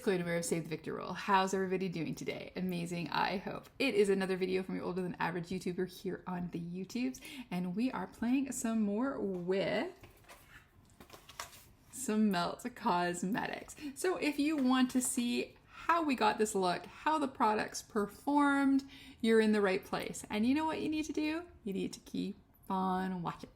Chloe Demir of Save the Victor Rule. How's everybody doing today? Amazing, I hope. It is another video from your older than average YouTuber here on the YouTubes, and we are playing some more with some Melt Cosmetics. So if you want to see how we got this look, how the products performed, you're in the right place. And you know what you need to do? You need to keep on watching.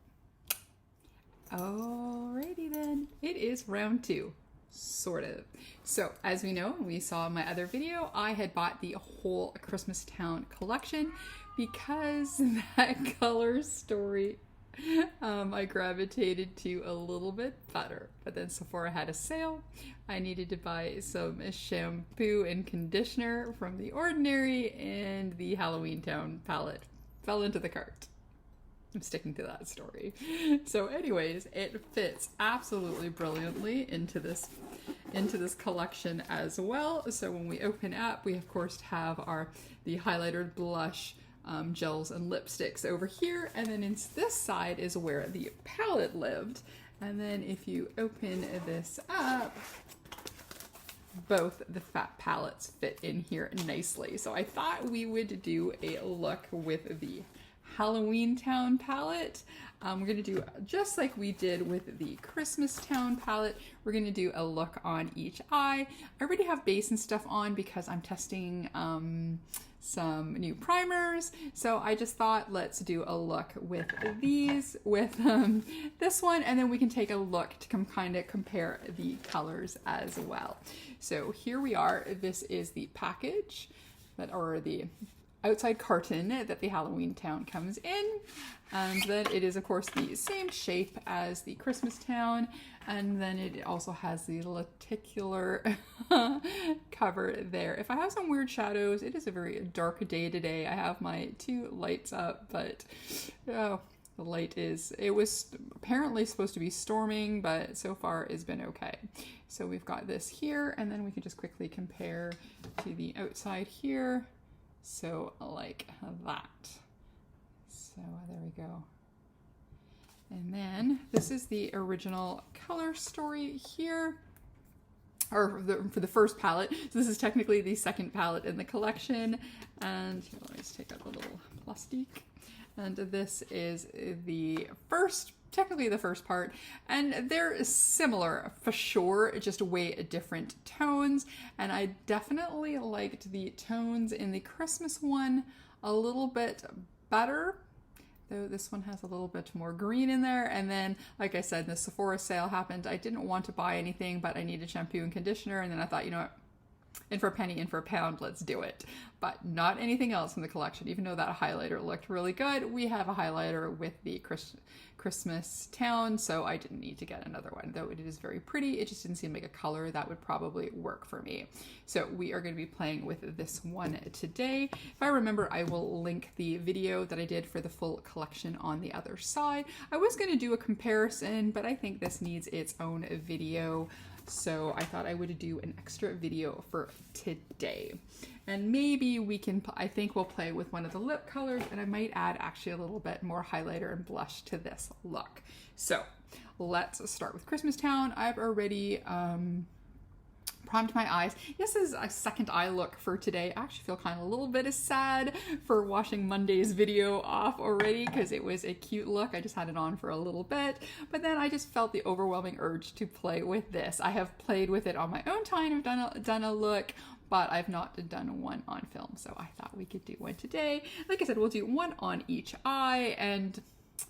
Alrighty then, it is round 2. Sort of. So as we know, we saw in my other video, I had bought the whole Christmas Town collection because that color story I gravitated to a little bit better. But then Sephora had a sale. I needed to buy some shampoo and conditioner from The Ordinary, and the Halloween Town palette fell into the cart. I'm sticking to that story. So anyways, it fits absolutely brilliantly into this collection as well. So when we open up, we of course have the highlighter, blush, gels and lipsticks over here, and then in this side is where the palette lived. And then if you open this up, both the fat palettes fit in here nicely. So I thought we would do a look with the Halloween Town palette. We're going to do just like we did with the Christmas Town palette. We're going to do a look on each eye. I already have base and stuff on because I'm testing some new primers. So I just thought let's do a look with these, with this one, and then we can take a look to kind of compare the colors as well. So here we are. This is the package or the outside carton that the Halloween Town comes in, and then it is of course the same shape as the Christmas Town, and then it also has the lenticular cover there. If I have some weird shadows, it is a very dark day today. I have my 2 lights up, but the light it was apparently supposed to be storming, but so far it's been okay. So we've got this here, and then we can just quickly compare to the outside here. So like that. So there we go. And then this is the original color story here, or for the first palette. So this is technically the second palette in the collection. And here, let me just take out the little plastic. And this is the first, technically the first part, and they're similar for sure, just way different tones. And I definitely liked the tones in the Christmas one a little bit better, though this one has a little bit more green in there. And then, like I said, the Sephora sale happened. I didn't want to buy anything, but I needed shampoo and conditioner, and then I thought, you know what, in for a penny, in for a pound, let's do it. But not anything else in the collection. Even though that highlighter looked really good, we have a highlighter with the Christmas Town, so I didn't need to get another one. Though it is very pretty, it just didn't seem like a color that would probably work for me. So we are going to be playing with this one today. If I remember, I will link the video that I did for the full collection on the other side. I was going to do a comparison, but I think this needs its own video. So I thought I would do an extra video for today. And maybe we can, I think we'll play with one of the lip colors, and I might add actually a little bit more highlighter and blush to this look. So let's start with Christmas Town. I've already primed my eyes. This is a second eye look for today. I actually feel kind of a little bit sad for washing Monday's video off already because it was a cute look. I just had it on for a little bit, but then I just felt the overwhelming urge to play with this. I have played with it on my own time. I've done a look, but I've not done one on film. So I thought we could do one today. Like I said, we'll do one on each eye, and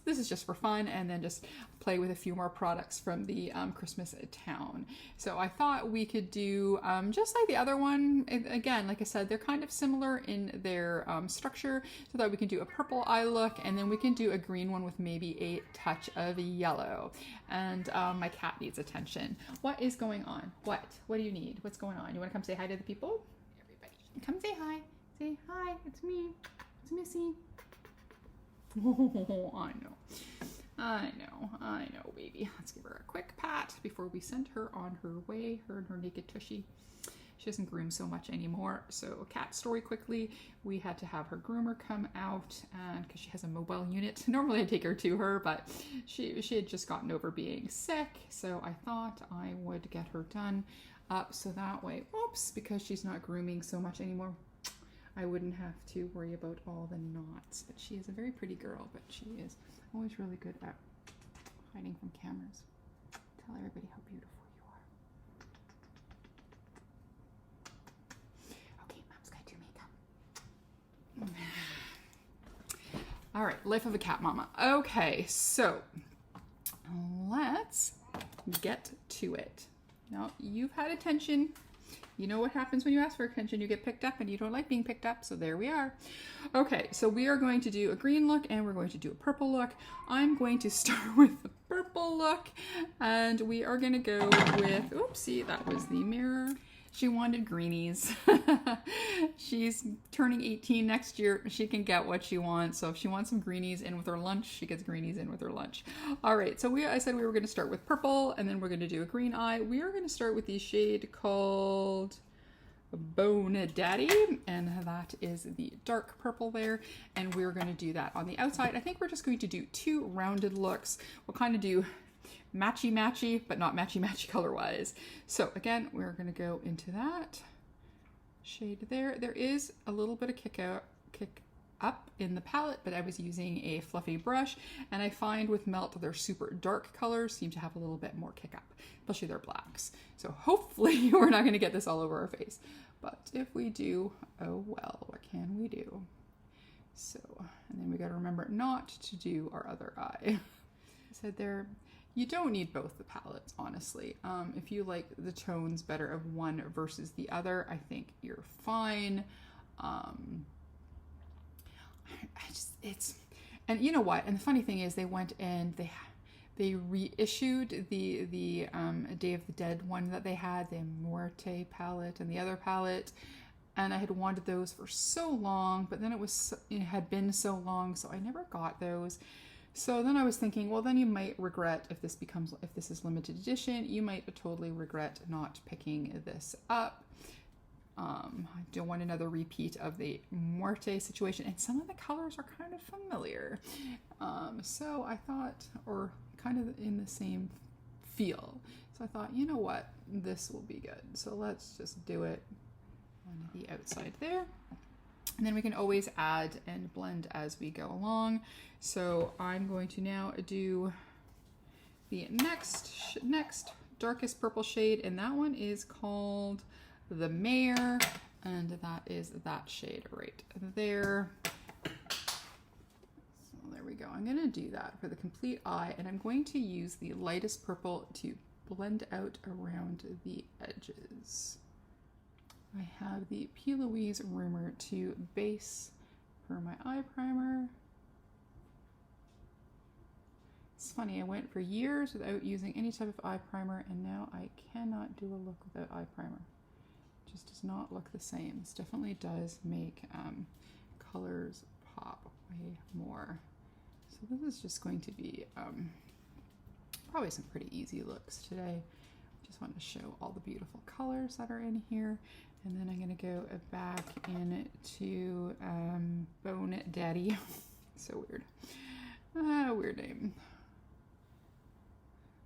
this is just for fun, and then just play with a few more products from the Christmas Town. So I thought we could do just like the other one. Again, like I said, they're kind of similar in their structure. So that we can do a purple eye look, and then we can do a green one with maybe a touch of yellow. And my cat needs attention. What is going on? What do you need? What's going on? You want to come say hi to the people? Everybody, come say hi. Say hi. It's me. It's Missy. Oh, I know, baby. Let's give her a quick pat before we send her on her way, her and her naked tushy. She doesn't groom so much anymore. So cat story quickly, we had to have her groomer come out, and because she has a mobile unit. Normally I take her to her, but she had just gotten over being sick, so I thought I would get her done up so that way, oops, because she's not grooming so much anymore, I wouldn't have to worry about all the knots. But she is a very pretty girl, but she is always really good at hiding from cameras. Tell everybody how beautiful you are. Okay, Mom's gonna do makeup. All right, life of a cat mama. Okay, so let's get to it. Now, you've had attention. You know what happens when you ask for attention. You get picked up and you don't like being picked up. So there we are. Okay, so we are going to do a green look and we're going to do a purple look. I'm going to start with the purple look and we are going to go with, oopsie, that was the mirror. She wanted greenies. She's turning 18 next year. She can get what she wants. So if she wants some greenies in with her lunch, she gets greenies in with her lunch. All right, so I said we were going to start with purple and then we're going to do a green eye. We are going to start with the shade called Bone Daddy, and that is the dark purple there. And we're going to do that on the outside. I think we're just going to do 2 rounded looks. We'll kind of do matchy, but not matchy color-wise. So again, we're going to go into that shade there. There is a little bit of kick up in the palette, but I was using a fluffy brush, and I find with Melt, their super dark colors seem to have a little bit more kick up, especially their blacks. So hopefully we're not going to get this all over our face, but if we do, oh well, what can we do? So, and then we got to remember not to do our other eye. I said there, you don't need both the palettes, honestly. If you like the tones better of one versus the other, I think you're fine. And you know what? And the funny thing is, they went and they reissued the Day of the Dead one that they had, the Muerte palette and the other palette. And I had wanted those for so long, but then it had been so long, so I never got those. So then I was thinking, well, then you might regret if this is limited edition, you might totally regret not picking this up. I don't want another repeat of the Muerte situation, and some of the colors are kind of familiar. So I thought, or kind of in the same feel. So I thought, you know what, this will be good. So let's just do it on the outside there. And then we can always add and blend as we go along. So I'm going to now do the next darkest purple shade, and that one is called the Mayor, and that is that shade right there. So there we go. I'm going to do that for the complete eye, and I'm going to use the lightest purple to blend out around the edges. I have the P. Louise Rumor to base for my eye primer. It's funny, I went for years without using any type of eye primer, and now I cannot do a look without eye primer. It just does not look the same. This definitely does make colors pop way more. So this is just going to be probably some pretty easy looks today. Just want to show all the beautiful colors that are in here. And then I'm going to go back into Bone Daddy. So weird. Weird name.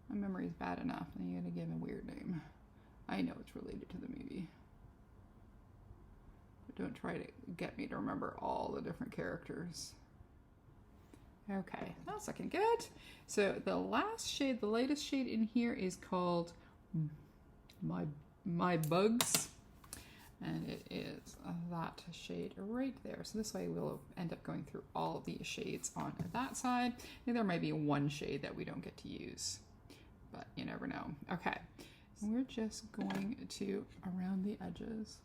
My memory is bad enough, and you got to give a weird name. I know it's related to the movie. But don't try to get me to remember all the different characters. Okay, that's looking good. So the last shade, the latest shade in here is called My Bugs. And it is that shade right there. So this way we'll end up going through all the shades on that side. And there might be one shade that we don't get to use, but you never know. Okay, so we're just going to around the edges.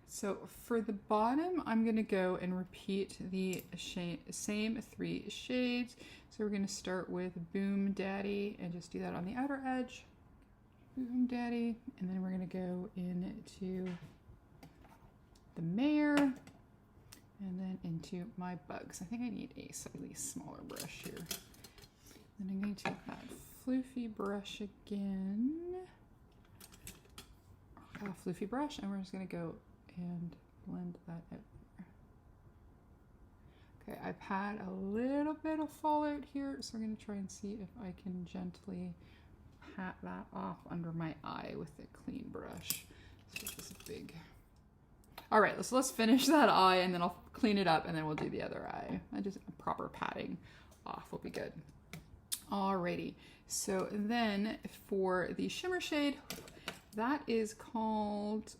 So for the bottom, I'm going to go and repeat the same 3 shades. So we're going to start with Boom Daddy and just do that on the outer edge. Boom Daddy, and then we're going to go into the Mayor, and then into My Bugs. I think I need a slightly smaller brush here. Then I'm going to take that floofy brush again, floofy brush, and we're just going to go and blend that out there. Okay, I've had a little bit of fallout here, so we're going to try and see if I can gently pat that off under my eye with a clean brush. So this big. All right, so let's finish that eye and then I'll clean it up and then we'll do the other eye. I just proper patting off will be good. Alrighty, so then for the shimmer shade, that is called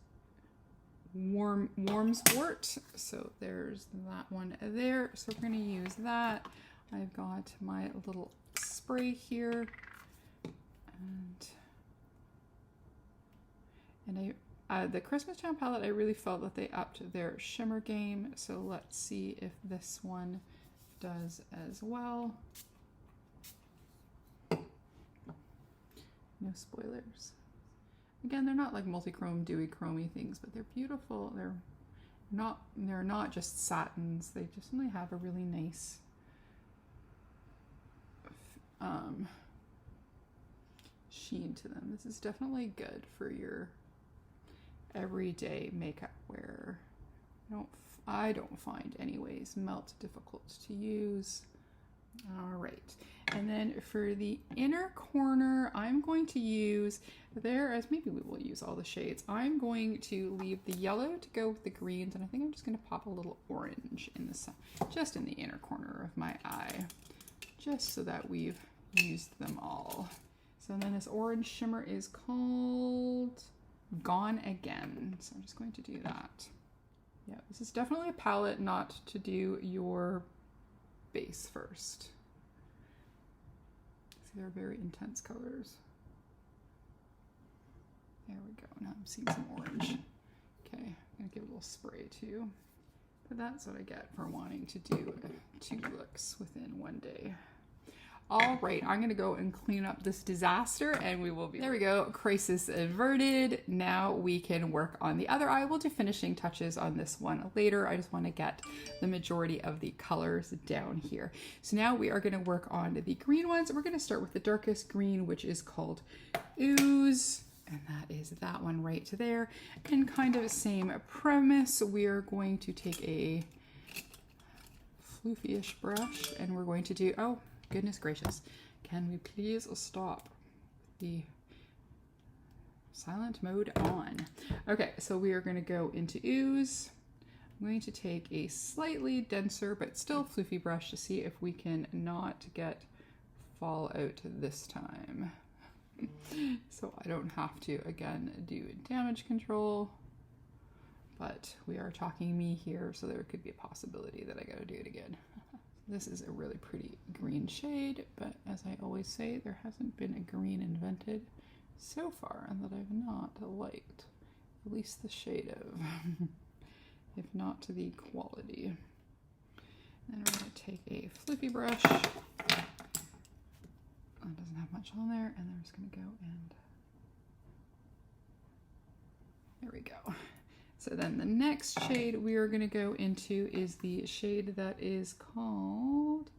Warm's Wort. So there's that one there. So we're gonna use that. I've got my little spray here, and the Christmas Town palette, I really felt that they upped their shimmer game. So let's see if this one does as well. No spoilers. Again, they're not like multi-chrome, dewy, chromy things, but they're beautiful. They're not just satins. They just really have a really nice sheen to them. This is definitely good for your everyday makeup wear. I don't find anyways melt difficult to use. All right, and then for the inner corner, I'm going to use as maybe we will use all the shades. I'm going to leave the yellow to go with the greens, and I think I'm just going to pop a little orange in just in the inner corner of my eye, just so that we've used them all. So then this orange shimmer is called Gone Again. So I'm just going to do that. Yeah, this is definitely a palette not to do your base first. See, they're very intense colors. There we go. Now I'm seeing some orange. Okay, I'm gonna give a little spray too. But that's what I get for wanting to do 2 looks within one day. All right, I'm gonna go and clean up this disaster and we will be, there we go, crisis averted. Now we can work on the other eye. We'll do finishing touches on this one later. I just wanna get the majority of the colors down here. So now we are gonna work on the green ones. We're gonna start with the darkest green, which is called Ooze. And that is that one right there. And kind of same premise, we're going to take a floofy-ish brush and we're going to do, oh, goodness gracious. Can we please stop the silent mode on? Okay, so we are going to go into Ooze. I'm going to take a slightly denser but still floofy brush to see if we can not get fallout this time. So I don't have to, again, do damage control. But we are talking me here, so there could be a possibility that I gotta do it again. This is a really pretty green shade, but as I always say, there hasn't been a green invented so far that I've not liked, at least the shade of, if not to the quality. And we're gonna take a floofy brush. That doesn't have much on there, and then I'm just gonna go and, there we go. So then the next shade we are going to go into is the shade that is called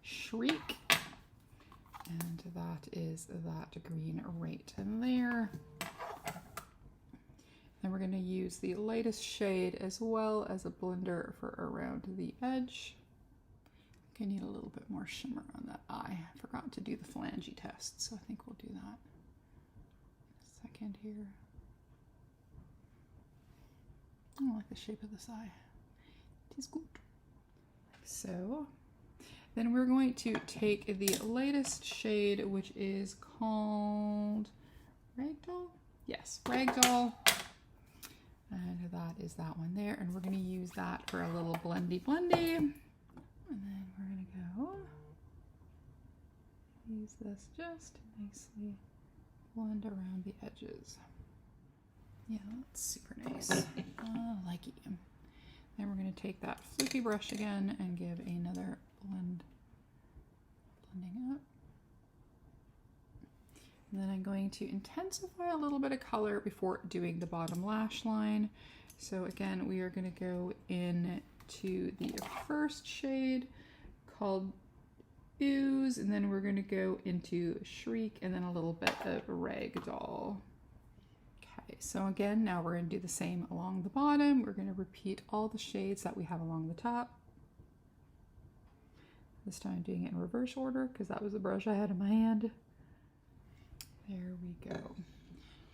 Shriek. And that is that green right in there. Then we're going to use the lightest shade as well as a blender for around the edge. I think I need a little bit more shimmer on that eye. I forgot to do the phalange test, so I think we'll do that in a second here. I like the shape of this eye. It is good. So then we're going to take the lightest shade, which is called Ragdoll. Yes, Ragdoll. And that is that one there. And we're going to use that for a little blendy. And then we're going to go use this just to nicely blend around the edges. Yeah, that's super nice. I like it. Then we're going to take that floofy brush again and give another blending up. And then I'm going to intensify a little bit of color before doing the bottom lash line. So again, we are going to go into the first shade called Ooze, and then we're going to go into Shriek, and then a little bit of Ragdoll. So again, now we're going to do the same along the bottom. We're going to repeat all the shades that we have along the top. This time I'm doing it in reverse order because that was the brush I had in my hand. There we go.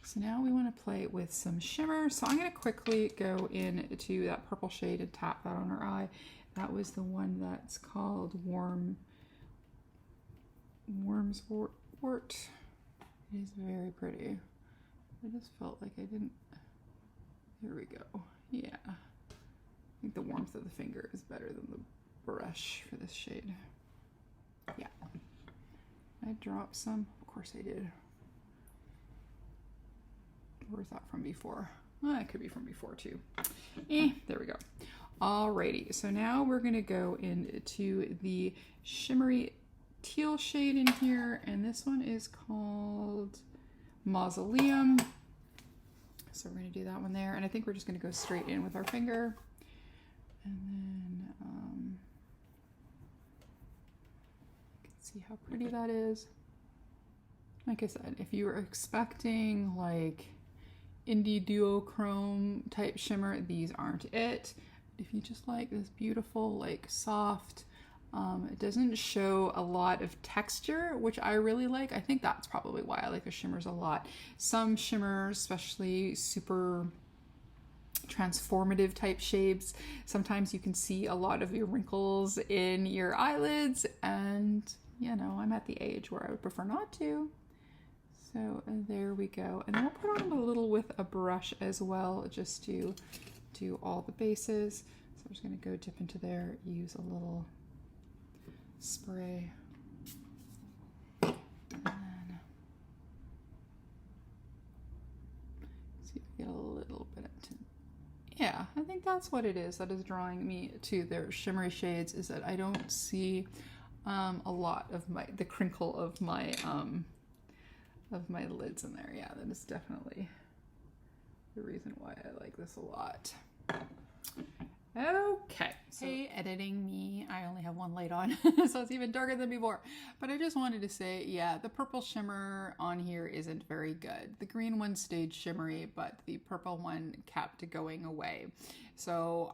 So now we want to play with some shimmer. So I'm going to quickly go into that purple shade and tap that on our eye. That was the one that's called Worm's Wort. It is very pretty. I just felt like I didn't. Here we go. Yeah. I think the warmth of the finger is better than the brush for this shade. Yeah. I dropped some. Of course I did. Where's that from before? Oh, it could be from before too. There we go. Alrighty, so now we're gonna go into the shimmery teal shade in here, and this one is called Mausoleum. So we're gonna do that one there, and I think we're just gonna go straight in with our finger. And then you can see how pretty that is. Like I said, if you were expecting like indie duochrome type shimmer, these aren't it. If you just like this beautiful, like soft, it doesn't show a lot of texture, which I really like. I think that's probably why I like the shimmers a lot. Some shimmers, especially super transformative type shapes, sometimes you can see a lot of your wrinkles in your eyelids, and you know, I'm at the age where I would prefer not to. So there we go. And then we'll put on a little with a brush as well, just to do all the bases. So I'm just gonna go dip into there, use a little spray. And then see if we get a little bit of tint. Yeah, I think that's what it is that is drawing me to their shimmery shades, is that I don't see a lot of the crinkle of my lids in there. Yeah, that is definitely the reason why I like this a lot. Okay, so hey, editing me, I only have one light on, so it's even darker than before. But I just wanted to say, yeah, the purple shimmer on here isn't very good. The green one stayed shimmery, but the purple one kept going away. So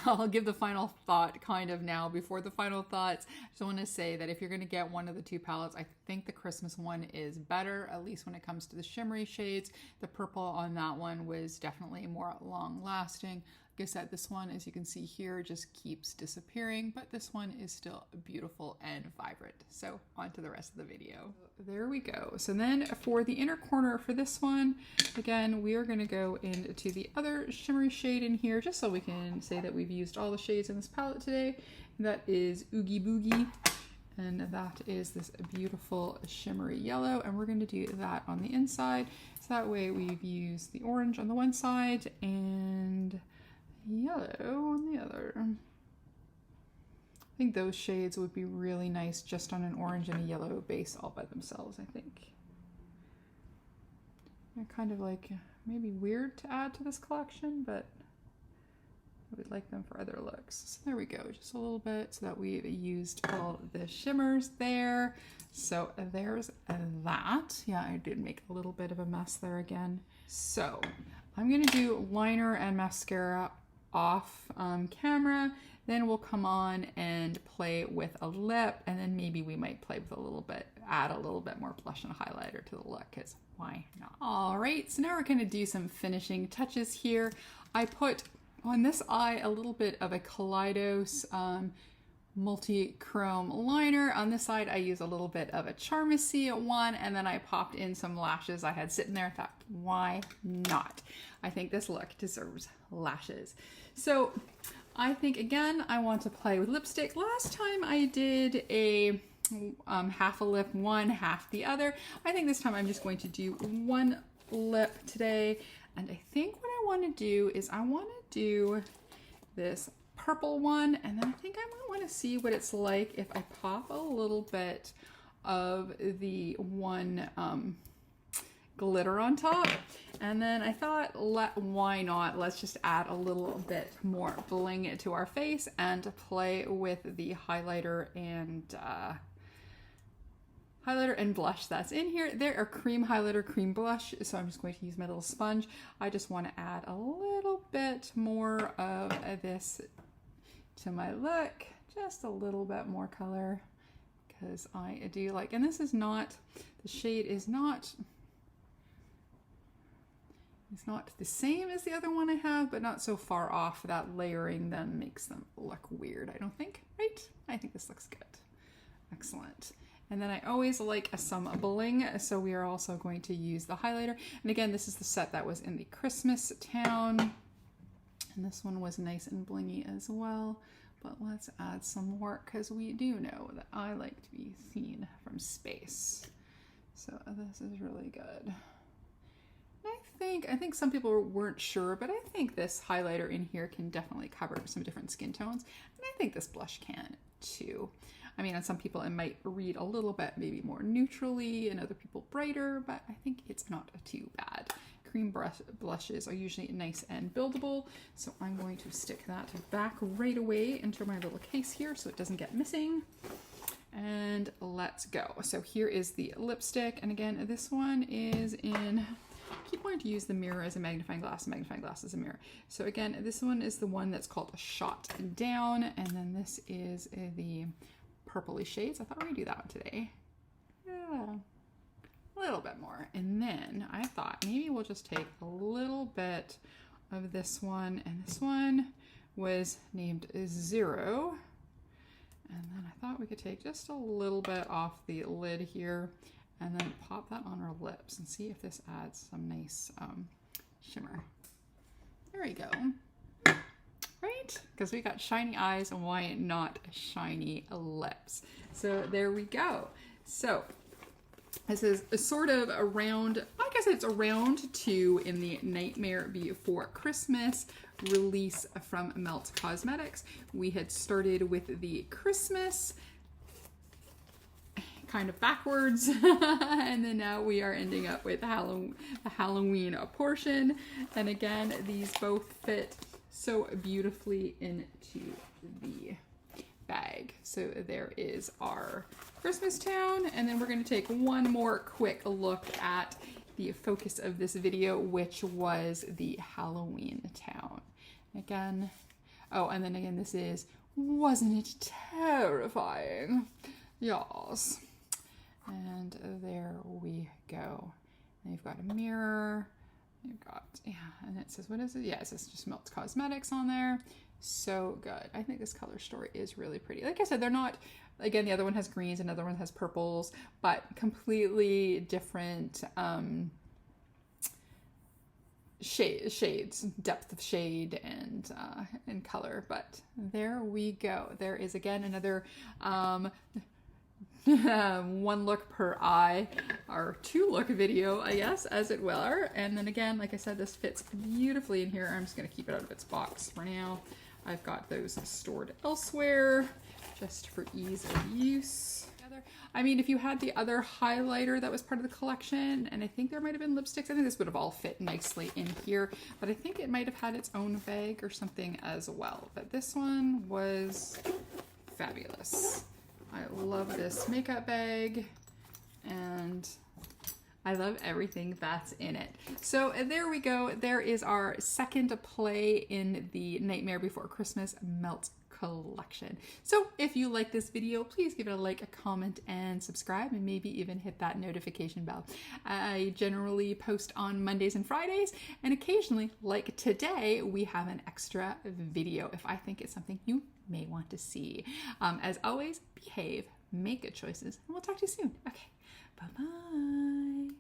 I'll give the final thought kind of now before the final thoughts. I just want to say that if you're going to get one of the two palettes, I think the Christmas one is better, at least when it comes to the shimmery shades. The purple on that one was definitely more long lasting. Like I said, this one, as you can see here, just keeps disappearing, but this one is still beautiful and vibrant. So on to the rest of the video. There we go. So then for the inner corner for this one, again, we are going to go into the other shimmery shade in here, just so we can say that we've used all the shades in this palette today. That is Oogie Boogie, and that is this beautiful shimmery yellow, and we're going to do that on the inside. So that way we've used the orange on the one side and yellow on the other. I think those shades would be really nice just on an orange and a yellow base all by themselves, I think. They're kind of like maybe weird to add to this collection, but I would like them for other looks. So there we go, just a little bit so that we've used all the shimmers there. So there's that. Yeah, I did make a little bit of a mess there again. So I'm gonna do liner and mascara off camera, then we'll come on and play with a lip, and then maybe we might play with a little bit, add a little bit more blush and highlighter to the look, because why not? All right, so now we're going to do some finishing touches here. I put on this eye a little bit of a Kaleidos multi-chrome liner. On this side I use a little bit of a Charmacy one, and then I popped in some lashes I had sitting there. I thought, why not? I think this look deserves lashes. So I think, again, I want to play with lipstick. Last time I did a half a lip, one, half the other. I think this time I'm just going to do one lip today. And I think what I want to do is I want to do this purple one, and then I think I might want to see what it's like if I pop a little bit of the one glitter on top. And then I thought, why not? Let's just add a little bit more bling to our face and play with the highlighter and blush that's in here. There are cream highlighter, cream blush, so I'm just going to use my little sponge. I just want to add a little bit more of this to my look, just a little bit more color, because I do like, and this is not, the shade is not, it's not the same as the other one I have, but not so far off. That layering then makes them look weird, I don't think, right? I think this looks good. Excellent. And then I always like some bling, so we are also going to use the highlighter. And again, this is the set that was in the Christmas Town. And this one was nice and blingy as well. But let's add some more because we do know that I like to be seen from space. So this is really good. I think some people weren't sure, but I think this highlighter in here can definitely cover some different skin tones. And I think this blush can too. I mean, on some people it might read a little bit maybe more neutrally and other people brighter, but I think it's not too bad. Cream blushes are usually nice and buildable, so I'm going to stick that back right away into my little case here so it doesn't get missing. And let's go. So here is the lipstick, and again, this one is in, I keep wanting to use the mirror as a magnifying glass as a mirror. So again, this one is the one that's called Shot Down, and then this is the purpley shades. I thought we would do that one today. Yeah, a little bit more. And then I thought maybe we'll just take a little bit of this one, and this one was named Zero. And then I thought we could take just a little bit off the lid here and then pop that on our lips and see if this adds some nice shimmer. There we go. Right? Because we got shiny eyes, and why not shiny lips? So there we go. So this is a sort of around, I guess it's around 2 in the Nightmare Before Christmas release from Melt Cosmetics. We had started with the Christmas kind of backwards and then now we are ending up with the Halloween portion. And again, these both fit so beautifully into the bag. So there is our Christmas Town, and then we're going to take one more quick look at the focus of this video, which was the Halloween Town. Again, oh, and then again, this is, wasn't it terrifying? Yes. And there we go. And you've got a mirror. You've got, yeah, and it says, what is it? Yeah, it says just Melt Cosmetics on there. So good. I think this color story is really pretty. Like I said, they're not, again, the other one has greens, another one has purples, but completely different shades, depth of shade and color. But there we go. There is again another one look per eye, or 2 look video, I guess, as it were. And then again, like I said, this fits beautifully in here. I'm just going to keep it out of its box for now. I've got those stored elsewhere just for ease of use. I mean, if you had the other highlighter that was part of the collection, and I think there might have been lipsticks, I think this would have all fit nicely in here, but I think it might have had its own bag or something as well. But this one was fabulous. I love this makeup bag, and I love everything that's in it. So there we go. There is our second play in the Nightmare Before Christmas Melt collection. So if you like this video, please give it a like, a comment, and subscribe, and maybe even hit that notification bell. I generally post on Mondays and Fridays, and occasionally, like today, we have an extra video if I think it's something you may want to see. As always, behave, make good choices, and we'll talk to you soon. Okay, bye-bye.